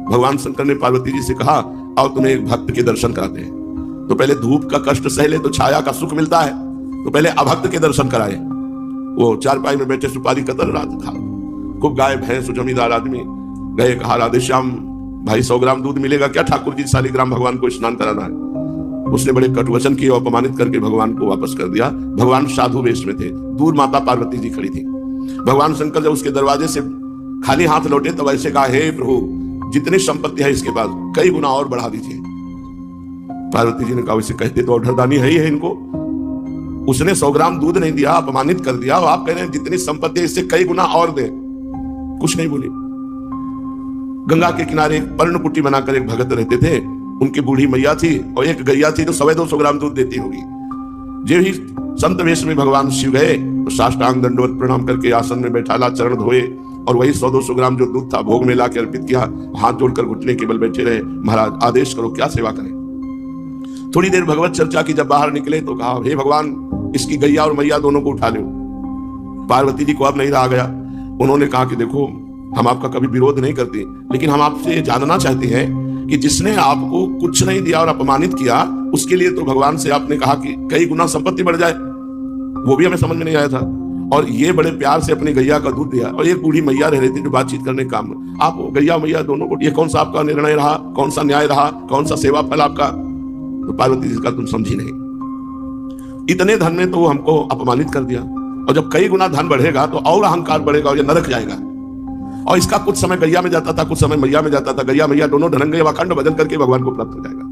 भगवान शंकर ने पार्वती जी से कहा, आओ तुम्हें एक भक्त के दर्शन कराते हैं। तो पहले धूप का कष्ट सह ले तो छाया का सुख मिलता है, तो पहले अभक्त के दर्शन कराए। वो चारपाई में बैठे सुपारी कतर रहा था, खूब गाय भैंस जमींदार आदमी गए, कहा राधे श्याम भाई 100 ग्राम दूध मिलेगा क्या, ठाकुर जी 40 ग्राम भगवान को स्नान कराना है। उसने बड़े कटुवचन किए और अपमानित करके भगवान को वापस कर दिया। भगवान साधु वेश में थे, दूर माता पार्वती जी खड़ी थी। भगवान शंकर जब उसके दरवाजे से खाली हाथ लौटे तो ऐसे कहा, हे प्रभु जितनी संपत्ति है इसके पास कई गुना और बढ़ा दीजिए। पार्वती जी ने कहा, वैसे कहते तो औढ़रदानी है ही है इनको, उसने 100 ग्राम दूध नहीं दिया, अपमानित कर दिया, और आप कह रहे हैं जितनी संपत्ति इससे कई गुना और दे। कुछ नहीं बोली। गंगा के किनारे एक पर्णकुटी बनाकर एक भगत रहते थे, उनकी बूढ़ी मैया थी और एक गैया थी जो 250 ग्राम दूध देती होगी। जो ही संत वेश में भगवान शिव गए तो साष्टांग दंडवत प्रणाम करके आसन में बैठाला, चरण धोए और वही 100-200 ग्राम जो दूध था भोग में लाकर अर्पित किया। हाथ जोड़कर घुटने के बल बैठे रहे, महाराज आदेश करो क्या सेवा करें। थोड़ी देर भगवत चर्चा की, जब बाहर निकले तो कहा, हे भगवान इसकी गैया और मैया दोनों को उठा लो। पार्वती जी को अब नहीं रहा गया, उन्होंने कहा कि देखो हम आपका कभी विरोध नहीं करते, लेकिन हम आपसे जानना चाहते हैं कि जिसने आपको कुछ नहीं दिया और अपमानित किया, उसके लिए तो भगवान से आपने कहा कि कई गुना संपत्ति बढ़ जाए, वो भी हमें समझ में नहीं आया था। और ये बड़े प्यार से अपनी गैया का दूध दिया, और एक बूढ़ी मैया रह रही थी जो बातचीत करने का काम, आप गैया मैया दोनों को, ये कौन सा आपका निर्णय रहा, कौन सा न्याय रहा, कौन सा सेवा फल आपका। तो पार्वती जी का तुम समझी नहीं, इतने धन में तो वो हमको अपमानित कर दिया, और जब कई गुना धन बढ़ेगा तो और अहंकार बढ़ेगा और ये नरक जाएगा। और इसका कुछ समय गैया में जाता था, कुछ समय मैया में जाता था, गैया मैया दोनों ढरंगे अखंड भजन करके भगवान को प्राप्त हो जाएगा।